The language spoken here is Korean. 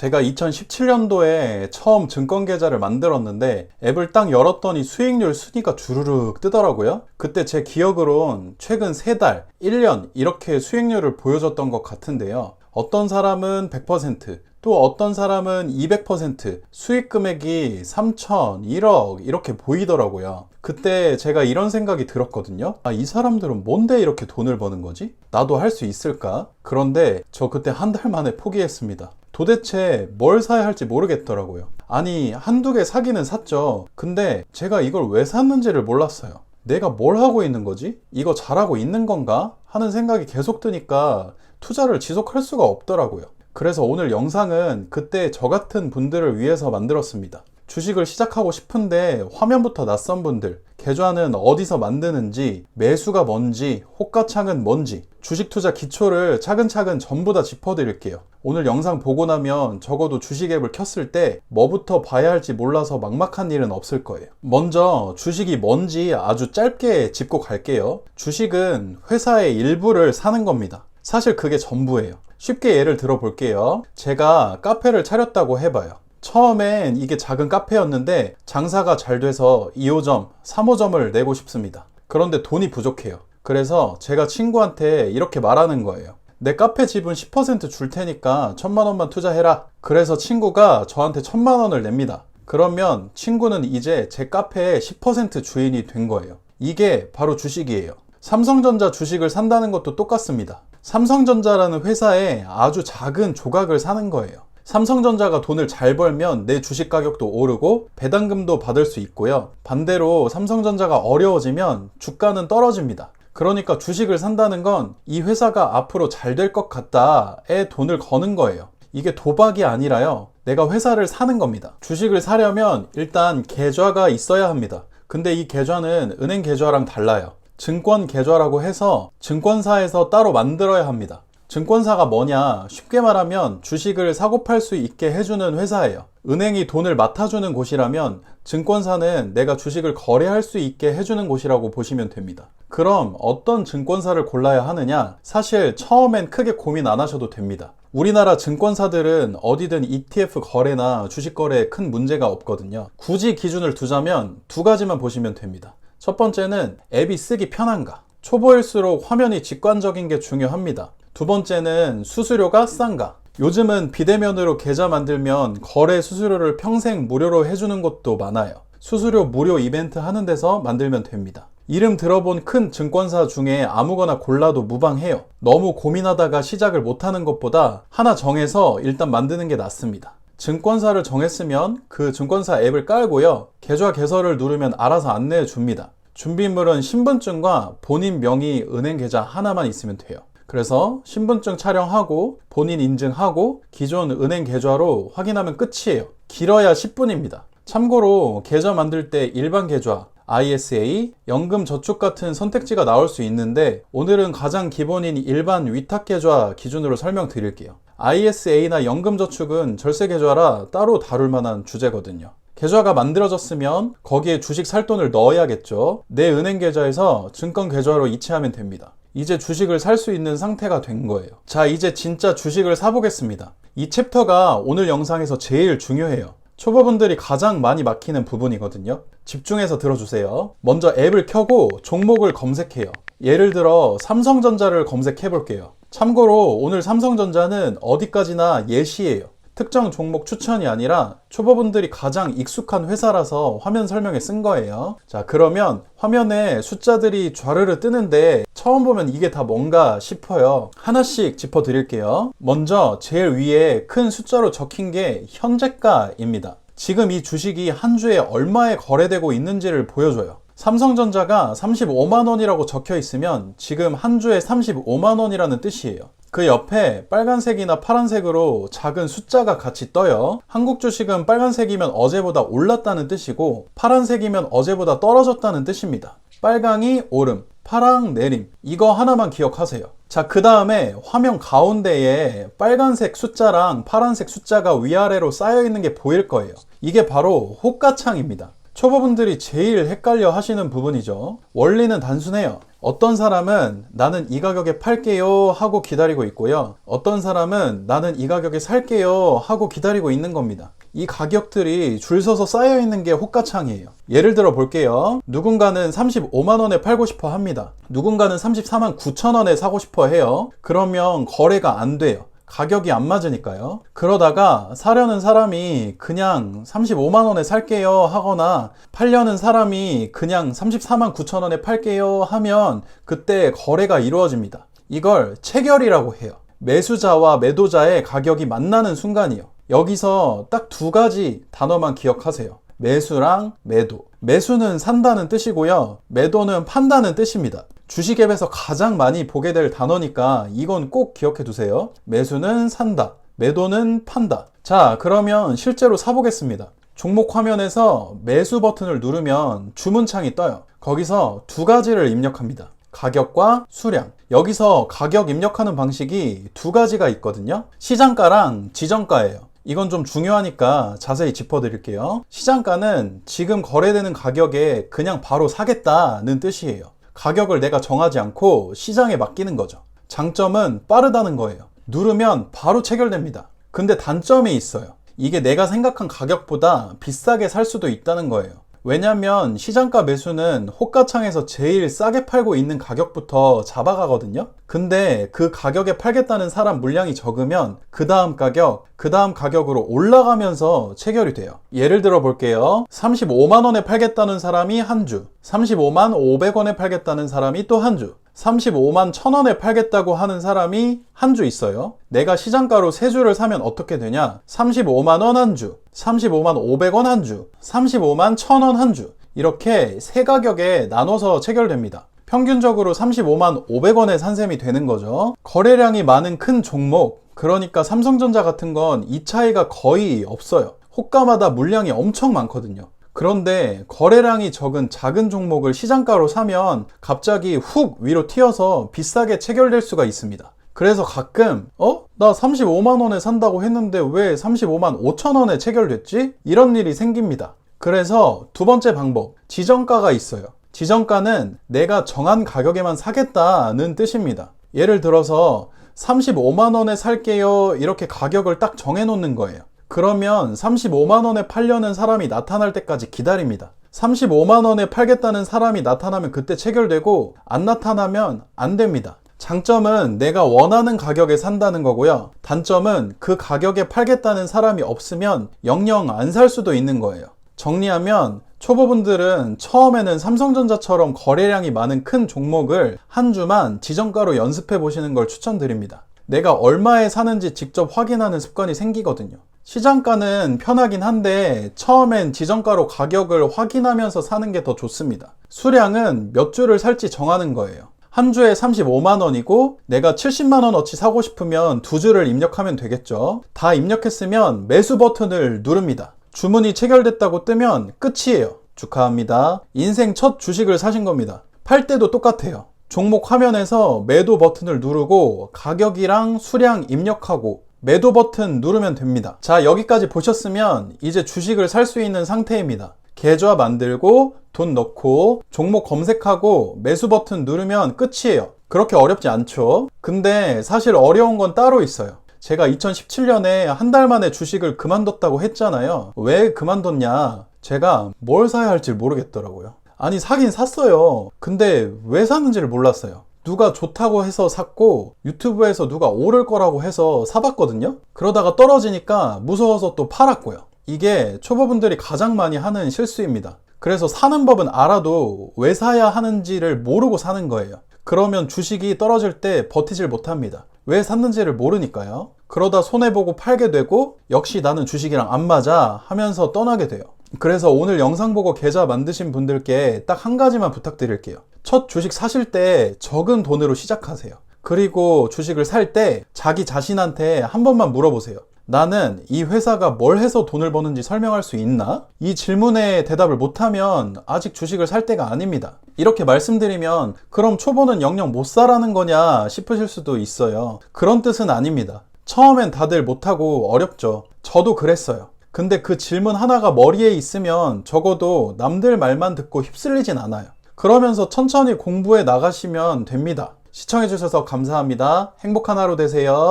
제가 2017년도에 처음 증권 계좌를 만들었는데 앱을 딱 열었더니 수익률 순위가 주르륵 뜨더라고요. 그때 제 기억으론 최근 3달, 1년 이렇게 수익률을 보여줬던 것 같은데요. 어떤 사람은 100%, 또 어떤 사람은 200% 수익 금액이 3천, 1억 이렇게 보이더라고요. 그때 제가 이런 생각이 들었거든요. 이 사람들은 뭔데 이렇게 돈을 버는 거지? 나도 할 수 있을까? 그런데 저 그때 한 달 만에 포기했습니다. 도대체 뭘 사야 할지 모르겠더라고요. 아니, 한두 개 사기는 샀죠. 근데 제가 이걸 왜 샀는지를 몰랐어요. 내가 뭘 하고 있는 거지? 이거 잘하고 있는 건가? 하는 생각이 계속 드니까 투자를 지속할 수가 없더라고요. 그래서 오늘 영상은 그때 저 같은 분들을 위해서 만들었습니다. 주식을 시작하고 싶은데 화면부터 낯선 분들, 계좌는 어디서 만드는지, 매수가 뭔지, 호가창은 뭔지, 주식 투자 기초를 차근차근 전부 다 짚어드릴게요. 오늘 영상 보고 나면 적어도 주식 앱을 켰을 때 뭐부터 봐야 할지 몰라서 막막한 일은 없을 거예요. 먼저 주식이 뭔지 아주 짧게 짚고 갈게요. 주식은 회사의 일부를 사는 겁니다. 사실 그게 전부예요. 쉽게 예를 들어 볼게요. 제가 카페를 차렸다고 해봐요. 처음엔 이게 작은 카페였는데 장사가 잘 돼서 2호점, 3호점을 내고 싶습니다. 그런데 돈이 부족해요. 그래서 제가 친구한테 이렇게 말하는 거예요. 내 카페 지분 10% 줄 테니까 1,000만 원만 투자해라. 그래서 친구가 저한테 1,000만 원을 냅니다. 그러면 친구는 이제 제 카페의 10% 주인이 된 거예요. 이게 바로 주식이에요. 삼성전자 주식을 산다는 것도 똑같습니다. 삼성전자라는 회사에 아주 작은 조각을 사는 거예요. 삼성전자가 돈을 잘 벌면 내 주식 가격도 오르고 배당금도 받을 수 있고요. 반대로 삼성전자가 어려워지면 주가는 떨어집니다. 그러니까 주식을 산다는 건 이 회사가 앞으로 잘 될 것 같다에 돈을 거는 거예요. 이게 도박이 아니라요. 내가 회사를 사는 겁니다. 주식을 사려면 일단 계좌가 있어야 합니다. 근데 이 계좌는 은행 계좌랑 달라요. 증권 계좌라고 해서 증권사에서 따로 만들어야 합니다. 증권사가 뭐냐? 쉽게 말하면 주식을 사고 팔 수 있게 해주는 회사예요. 은행이 돈을 맡아주는 곳이라면 증권사는 내가 주식을 거래할 수 있게 해주는 곳이라고 보시면 됩니다. 그럼 어떤 증권사를 골라야 하느냐? 사실 처음엔 크게 고민 안 하셔도 됩니다. 우리나라 증권사들은 어디든 ETF 거래나 주식 거래에 큰 문제가 없거든요. 굳이 기준을 두자면 두 가지만 보시면 됩니다. 첫 번째는 앱이 쓰기 편한가? 초보일수록 화면이 직관적인 게 중요합니다. 두 번째는 수수료가 싼가? 요즘은 비대면으로 계좌 만들면 거래 수수료를 평생 무료로 해주는 곳도 많아요. 수수료 무료 이벤트 하는 데서 만들면 됩니다. 이름 들어본 큰 증권사 중에 아무거나 골라도 무방해요. 너무 고민하다가 시작을 못하는 것보다 하나 정해서 일단 만드는 게 낫습니다. 증권사를 정했으면 그 증권사 앱을 깔고요. 계좌 개설을 누르면 알아서 안내해 줍니다. 준비물은 신분증과 본인 명의 은행 계좌 하나만 있으면 돼요. 그래서 신분증 촬영하고 본인 인증하고 기존 은행 계좌로 확인하면 끝이에요. 길어야 10분입니다. 참고로 계좌 만들 때 일반 계좌, ISA, 연금 저축 같은 선택지가 나올 수 있는데 오늘은 가장 기본인 일반 위탁 계좌 기준으로 설명드릴게요. ISA나 연금 저축은 절세 계좌라 따로 다룰 만한 주제거든요. 계좌가 만들어졌으면 거기에 주식 살 돈을 넣어야겠죠. 내 은행 계좌에서 증권 계좌로 이체하면 됩니다. 이제 주식을 살 수 있는 상태가 된 거예요. 자, 이제 진짜 주식을 사보겠습니다. 이 챕터가 오늘 영상에서 제일 중요해요. 초보분들이 가장 많이 막히는 부분이거든요. 집중해서 들어주세요. 먼저 앱을 켜고 종목을 검색해요. 예를 들어 삼성전자를 검색해 볼게요. 참고로 오늘 삼성전자는 어디까지나 예시예요. 특정 종목 추천이 아니라 초보분들이 가장 익숙한 회사라서 화면 설명에 쓴 거예요. 자, 그러면 화면에 숫자들이 좌르르 뜨는데 처음 보면 이게 다 뭔가 싶어요. 하나씩 짚어 드릴게요. 먼저 제일 위에 큰 숫자로 적힌 게 현재가입니다. 지금 이 주식이 한 주에 얼마에 거래되고 있는지를 보여줘요. 삼성전자가 35만 원이라고 적혀 있으면 지금 한 주에 35만 원이라는 뜻이에요. 그 옆에 빨간색이나 파란색으로 작은 숫자가 같이 떠요. 한국 주식은 빨간색이면 어제보다 올랐다는 뜻이고 파란색이면 어제보다 떨어졌다는 뜻입니다. 빨강이 오름, 파랑 내림. 이거 하나만 기억하세요. 자, 그 다음에 화면 가운데에 빨간색 숫자랑 파란색 숫자가 위아래로 쌓여 있는 게 보일 거예요. 이게 바로 호가창입니다. 초보분들이 제일 헷갈려 하시는 부분이죠. 원리는 단순해요. 어떤 사람은 나는 이 가격에 팔게요 하고 기다리고 있고요. 어떤 사람은 나는 이 가격에 살게요 하고 기다리고 있는 겁니다. 이 가격들이 줄 서서 쌓여 있는 게 호가창이에요. 예를 들어 볼게요. 누군가는 35만원에 팔고 싶어 합니다. 누군가는 34만 9천원에 사고 싶어 해요. 그러면 거래가 안 돼요. 가격이 안 맞으니까요. 그러다가 사려는 사람이 그냥 35만원에 살게요 하거나 팔려는 사람이 그냥 34만 9천원에 팔게요 하면 그때 거래가 이루어집니다. 이걸 체결이라고 해요. 매수자와 매도자의 가격이 만나는 순간이요. 여기서 딱 두 가지 단어만 기억하세요. 매수랑 매도. 매수는 산다는 뜻이고요. 매도는 판다는 뜻입니다. 주식앱에서 가장 많이 보게 될 단어니까 이건 꼭 기억해 두세요. 매수는 산다, 매도는 판다. 자, 그러면 실제로 사보겠습니다. 종목 화면에서 매수 버튼을 누르면 주문창이 떠요. 거기서 두 가지를 입력합니다. 가격과 수량. 여기서 가격 입력하는 방식이 두 가지가 있거든요. 시장가랑 지정가예요. 이건 좀 중요하니까 자세히 짚어드릴게요. 시장가는 지금 거래되는 가격에 그냥 바로 사겠다는 뜻이에요. 가격을 내가 정하지 않고 시장에 맡기는 거죠. 장점은 빠르다는 거예요. 누르면 바로 체결됩니다. 근데 단점이 있어요. 이게 내가 생각한 가격보다 비싸게 살 수도 있다는 거예요. 왜냐면 시장가 매수는 호가창에서 제일 싸게 팔고 있는 가격부터 잡아가거든요. 근데 그 가격에 팔겠다는 사람 물량이 적으면 그 다음 가격으로 올라가면서 체결이 돼요. 예를 들어 볼게요. 35만원에 팔겠다는 사람이 한 주, 35만 500원에 팔겠다는 사람이 또 한 주, 35만 1000원에 팔겠다고 하는 사람이 한 주 있어요. 내가 시장가로 세 주를 사면 어떻게 되냐? 35만원 한 주, 35만 500원 한 주, 35만 1000원 한 주. 이렇게 세 가격에 나눠서 체결됩니다. 평균적으로 35만 500원에 산 셈이 되는 거죠. 거래량이 많은 큰 종목, 그러니까 삼성전자 같은 건 이 차이가 거의 없어요. 호가마다 물량이 엄청 많거든요. 그런데 거래량이 적은 작은 종목을 시장가로 사면 갑자기 훅 위로 튀어서 비싸게 체결될 수가 있습니다. 그래서 가끔 나 35만원에 산다고 했는데 왜 35만 5천원에 체결됐지? 이런 일이 생깁니다. 그래서 두 번째 방법, 지정가가 있어요. 지정가는 내가 정한 가격에만 사겠다는 뜻입니다. 예를 들어서 35만원에 살게요 이렇게 가격을 딱 정해놓는 거예요. 그러면 35만원에 팔려는 사람이 나타날 때까지 기다립니다. 35만원에 팔겠다는 사람이 나타나면 그때 체결되고 안 나타나면 안 됩니다. 장점은 내가 원하는 가격에 산다는 거고요. 단점은 그 가격에 팔겠다는 사람이 없으면 영영 안 살 수도 있는 거예요. 정리하면 초보분들은 처음에는 삼성전자처럼 거래량이 많은 큰 종목을 한 주만 지정가로 연습해 보시는 걸 추천드립니다. 내가 얼마에 사는지 직접 확인하는 습관이 생기거든요. 시장가는 편하긴 한데 처음엔 지정가로 가격을 확인하면서 사는 게 더 좋습니다. 수량은 몇 주를 살지 정하는 거예요. 한 주에 35만원이고 내가 70만원어치 사고 싶으면 두 주를 입력하면 되겠죠. 다 입력했으면 매수 버튼을 누릅니다. 주문이 체결됐다고 뜨면 끝이에요. 축하합니다. 인생 첫 주식을 사신 겁니다. 팔 때도 똑같아요. 종목 화면에서 매도 버튼을 누르고 가격이랑 수량 입력하고 매도 버튼 누르면 됩니다. 자, 여기까지 보셨으면 이제 주식을 살 수 있는 상태입니다. 계좌 만들고 돈 넣고 종목 검색하고 매수 버튼 누르면 끝이에요. 그렇게 어렵지 않죠? 근데 사실 어려운 건 따로 있어요. 제가 2017년에 한 달 만에 주식을 그만뒀다고 했잖아요. 왜 그만뒀냐? 제가 뭘 사야 할지 모르겠더라고요. 아니, 사긴 샀어요. 근데 왜 샀는지를 몰랐어요. 누가 좋다고 해서 샀고 유튜브에서 누가 오를 거라고 해서 사봤거든요. 그러다가 떨어지니까 무서워서 또 팔았고요. 이게 초보분들이 가장 많이 하는 실수입니다. 그래서 사는 법은 알아도 왜 사야 하는지를 모르고 사는 거예요. 그러면 주식이 떨어질 때 버티질 못합니다. 왜 샀는지를 모르니까요. 그러다 손해보고 팔게 되고 역시 나는 주식이랑 안 맞아 하면서 떠나게 돼요. 그래서 오늘 영상 보고 계좌 만드신 분들께 딱 한 가지만 부탁드릴게요. 첫 주식 사실 때 적은 돈으로 시작하세요. 그리고 주식을 살 때 자기 자신한테 한 번만 물어보세요. 나는 이 회사가 뭘 해서 돈을 버는지 설명할 수 있나? 이 질문에 대답을 못하면 아직 주식을 살 때가 아닙니다. 이렇게 말씀드리면 그럼 초보는 영영 못 사라는 거냐 싶으실 수도 있어요. 그런 뜻은 아닙니다. 처음엔 다들 못하고 어렵죠. 저도 그랬어요. 근데 그 질문 하나가 머리에 있으면 적어도 남들 말만 듣고 휩쓸리진 않아요. 그러면서 천천히 공부해 나가시면 됩니다. 시청해주셔서 감사합니다. 행복한 하루 되세요.